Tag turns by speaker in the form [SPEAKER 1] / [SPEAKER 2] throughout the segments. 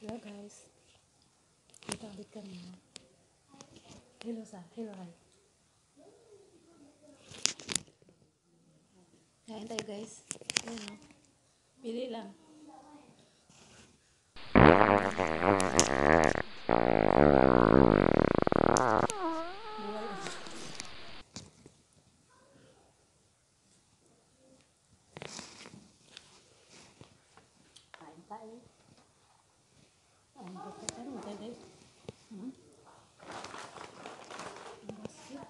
[SPEAKER 1] Hello guys, dito ulit kami. Hello hello hi. Kain tayo guys. Ayan o. Pili lang. Kain tayo. Ang bakit ano matay. Basket.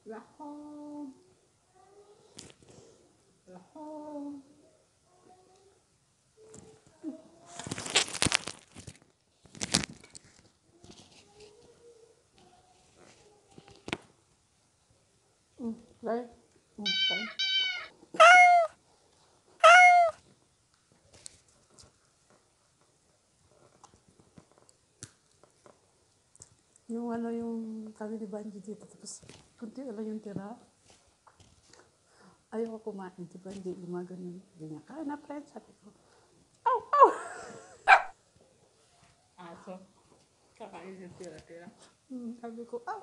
[SPEAKER 1] Lahom. Lahom. Right? Right. Yung ano yung kami ni Banji dito tapos kunti lang yung tira. Ayaw ko kumain. Si Banji gumagano. Hindi niya, kain na friend. Sabi ko, aw, aw!
[SPEAKER 2] Aso. Kakain yung tira-tira.
[SPEAKER 1] Sabi ko, aw!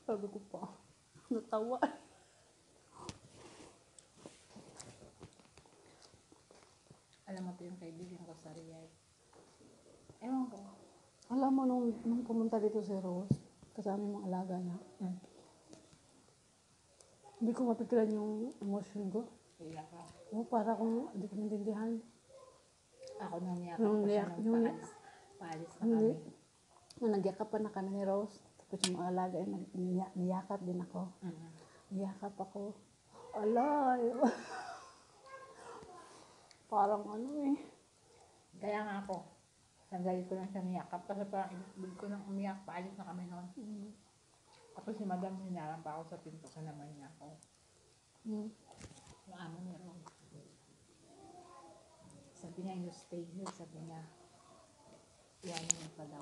[SPEAKER 1] Sabi ko pa. Natawa.
[SPEAKER 2] Alam mo ito yung kaibigan ko sa Riyadh. Ewan ko.
[SPEAKER 1] Alam mo, nung pumunta dito si Rose, kasama yung mga alaga niya, hindi ko mapigilan yung emotion ko.
[SPEAKER 2] Iyak ka.
[SPEAKER 1] O, para kung hindi ko maintindihan.
[SPEAKER 2] Ako nang niyakap
[SPEAKER 1] Nung
[SPEAKER 2] ko siya
[SPEAKER 1] niyak-
[SPEAKER 2] nung
[SPEAKER 1] nung-
[SPEAKER 2] paalis na
[SPEAKER 1] Hindi.
[SPEAKER 2] kami.
[SPEAKER 1] Nung nagyakapan na kami ni Rose, tapos yung mga alaga, niyakap din ako. Niyakap ako. Alay! Parang ano eh.
[SPEAKER 2] Kaya nga ako. Sandali ko lang siya niyakap kasi parang ibig ko nang umiyak. Paalis na kami noon. Tapos si madam hinaram pa ako sa pinto ka naman niya ako. Yung amo niya ron. Sabi niya, you stay here. Sabi niya, yan yun pa daw.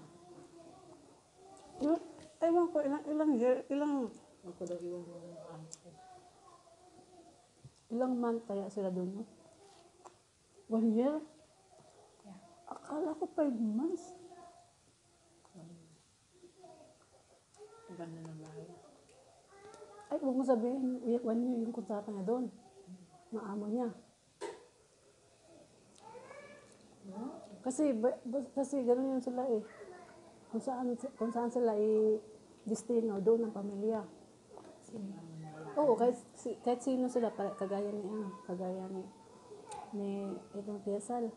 [SPEAKER 1] Ewan ko,
[SPEAKER 2] Huwag ko daw iwan mo yung amo ko.
[SPEAKER 1] ilang month kaya sila doon, no? 1 year?
[SPEAKER 2] Yeah.
[SPEAKER 1] Akala ko 5 months.
[SPEAKER 2] Ang ganda ng bahay.
[SPEAKER 1] Ay, huwag mo sabihin, 1 year yung kontrata niya doon. Ng amo niya. Kasi gano'n yun sila eh. Kung saan sila destino, doon ang pamilya.
[SPEAKER 2] Sino yung amo na lalaki?
[SPEAKER 1] Oo, kahit sino sila, kagaya ni itong Piasal.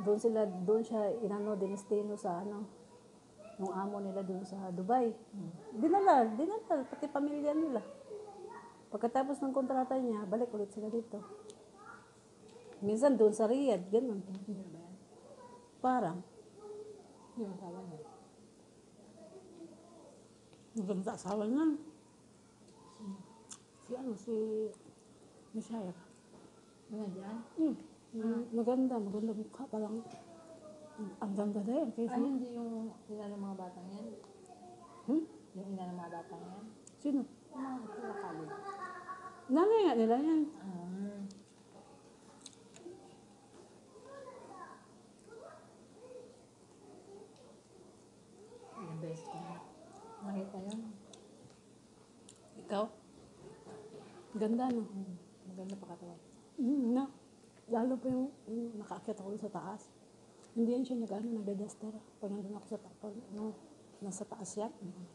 [SPEAKER 1] Doon siya destino sa nung amo nila doon sa Dubai. Dinala, pati pamilya nila. Pagkatapos ng kontrata niya, balik ulit sila dito. Minsan doon sa Riyadh, ganun.
[SPEAKER 2] Hindi na ba yan?
[SPEAKER 1] Parang,
[SPEAKER 2] Yung asawa niya.
[SPEAKER 1] maganda asawa niya. Si Mishaya.
[SPEAKER 2] Mga dyan?
[SPEAKER 1] Maganda mukha parang ang ganda din.
[SPEAKER 2] Ay, hindi yung ina ng mga batang yan? Yung ina ng mga batang yan?
[SPEAKER 1] Sino?
[SPEAKER 2] Yung mga nakakali.
[SPEAKER 1] Nanay nga nila yan.
[SPEAKER 2] Makita yun.
[SPEAKER 1] Ikaw? Ganda, no?
[SPEAKER 2] Maganda pa katawan.
[SPEAKER 1] Na. Lalo pa yung nakaakyat ako sa taas. Hindi yan siya nagda-duster. Pag nandun ako sa taas, nasa taas yan.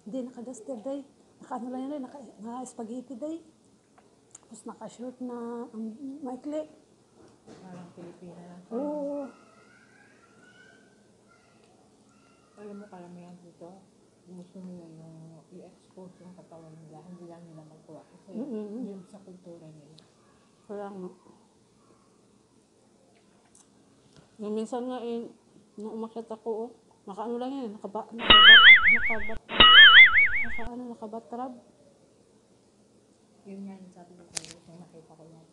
[SPEAKER 1] Hindi, naka-duster, day. Naka-ano lang yan, naka-spaghetti, day. Tapos naka-short na maikli.
[SPEAKER 2] Parang Pilipina lang.
[SPEAKER 1] Oo.
[SPEAKER 2] Alam mo, karamihan dito, gusto nila yung i-expose yung katawan nila, hindi lang nila magkuha. Kasi yun sa kultura nila.
[SPEAKER 1] Kaya nga. Yung minsan nga nung umakyat ako, naka-ano lang yan, nakabatrab.
[SPEAKER 2] Yun nga yung sabi ko kayo, kung nakita ko yan.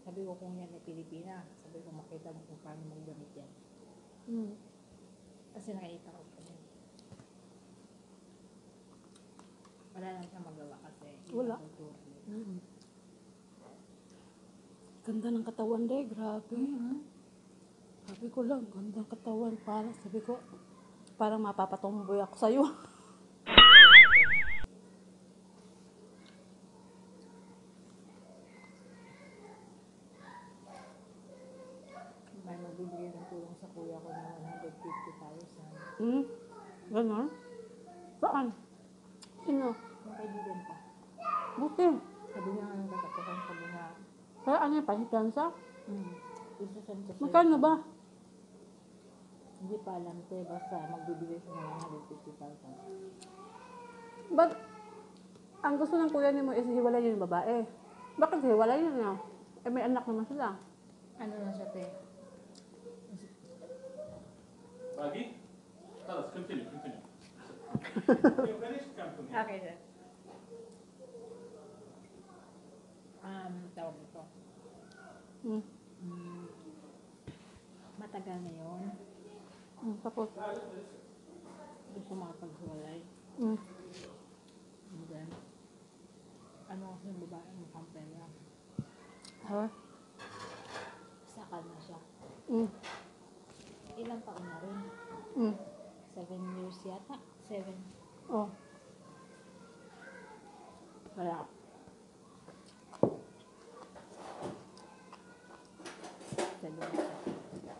[SPEAKER 2] Sabi ko kung yan ay Pilipina, sabi ko makita mo kung paano magdamit yan. Kasi nakita ko pa yan. Wala lang siya magawa kasi.
[SPEAKER 1] Wala.
[SPEAKER 2] Yung kultura nila.
[SPEAKER 1] Ganda ng katawan, day. Grabe. Sabi ko lang, ganda ng katawan. Parang mapapatomboy ako sa'yo.
[SPEAKER 2] May magbibigay ng tulong sa kuya ko na 150,000.
[SPEAKER 1] Ganon? Saan? Sino?
[SPEAKER 2] Yung kaibigan ko.
[SPEAKER 1] Buti.
[SPEAKER 2] Sabi niya nga nung katapusan, sabi niya,
[SPEAKER 1] Kaya ano yung pansitansa?
[SPEAKER 2] isasend ko sa'yo.
[SPEAKER 1] Magkano ba?
[SPEAKER 2] Hindi pa alam te, basta magbibigay siya ng 150,000.
[SPEAKER 1] Ba't ang gusto ng kuya ni mo is hiwalay yung babae? Bakit hiwalay yun niya? Eh may anak naman sila.
[SPEAKER 2] Ano na siya te?
[SPEAKER 3] باقي؟ خلاص continue. You finished, come to me.
[SPEAKER 2] Okay sir. Tawag ito. Matagal na yun.
[SPEAKER 1] Tapos.
[SPEAKER 2] Gusto makapaghiwalay. And then, ano kasi yung babae mukhang pera.
[SPEAKER 1] Ha?
[SPEAKER 2] Sakal na siya. Ilang taon na rin? 7 years yata. 7.
[SPEAKER 1] Oh. Kaya.
[SPEAKER 2] Sa doon siya.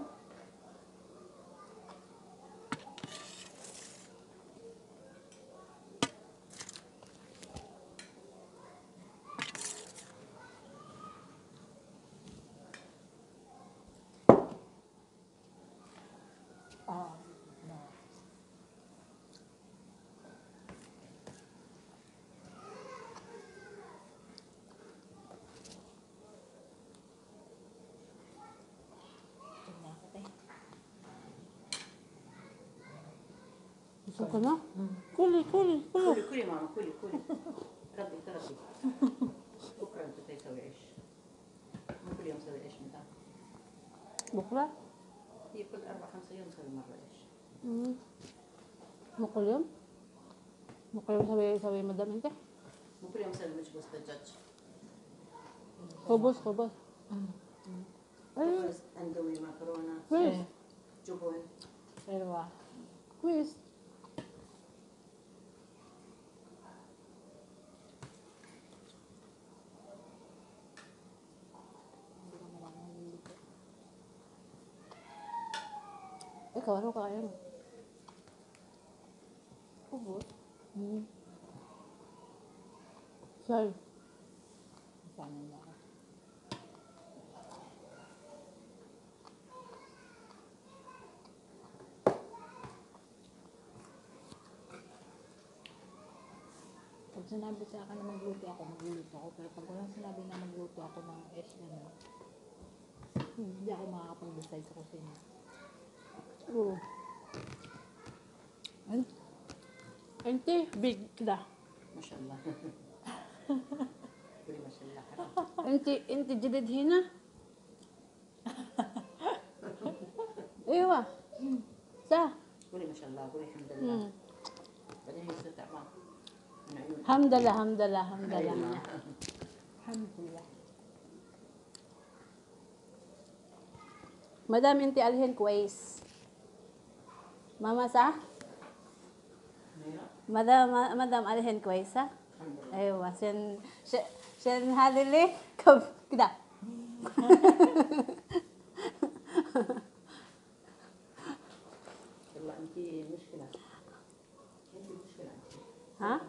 [SPEAKER 2] No. Tignan ko tayo.
[SPEAKER 1] Gusto ko na? Kuli.
[SPEAKER 4] كلي ماما كلي ربي تربي بكره انت تسوي عيش مو كل يوم نسوي عيش متى
[SPEAKER 1] Bukla?
[SPEAKER 4] هي كل 4-5 يوم نسوي مره عيش
[SPEAKER 1] Mukul yun? Mukul yun sabi madam inte?
[SPEAKER 4] مو كل يوم نسوي مجبوس دجاج
[SPEAKER 1] Kubos. Ay,
[SPEAKER 4] بس اندومي مكرونه
[SPEAKER 1] quiz.
[SPEAKER 4] جبن
[SPEAKER 2] Pero
[SPEAKER 1] Quiz.
[SPEAKER 2] hindi ko naman nalilito.
[SPEAKER 1] Ikaw, ano kaya mo?
[SPEAKER 2] Kubot.
[SPEAKER 1] Sorry.
[SPEAKER 2] Sana niya ako. Pag sinabi sa akin na magluluto ako. Pero pag walang sinabi na magluto ako ng na hindi ako makakapag-decide sa kusina.
[SPEAKER 1] Oo. Ante, big da.
[SPEAKER 4] ما شاء الله قولي ما شاء الله
[SPEAKER 1] Ante jadid hina. Ewa. Sa.
[SPEAKER 4] قولي ما شاء الله قولي الحمد لله بعدين يصير تعبان من عيونك
[SPEAKER 1] Hamdallah.
[SPEAKER 4] أيوة.
[SPEAKER 2] Alhamdulillah.
[SPEAKER 1] Madam inti alhin kwais. Mama sa? مدام عليهن كويسة؟ أيوة عشان هذه اللي كده.
[SPEAKER 4] والله انت مشكلة. انت مشكلة انت.
[SPEAKER 1] ها؟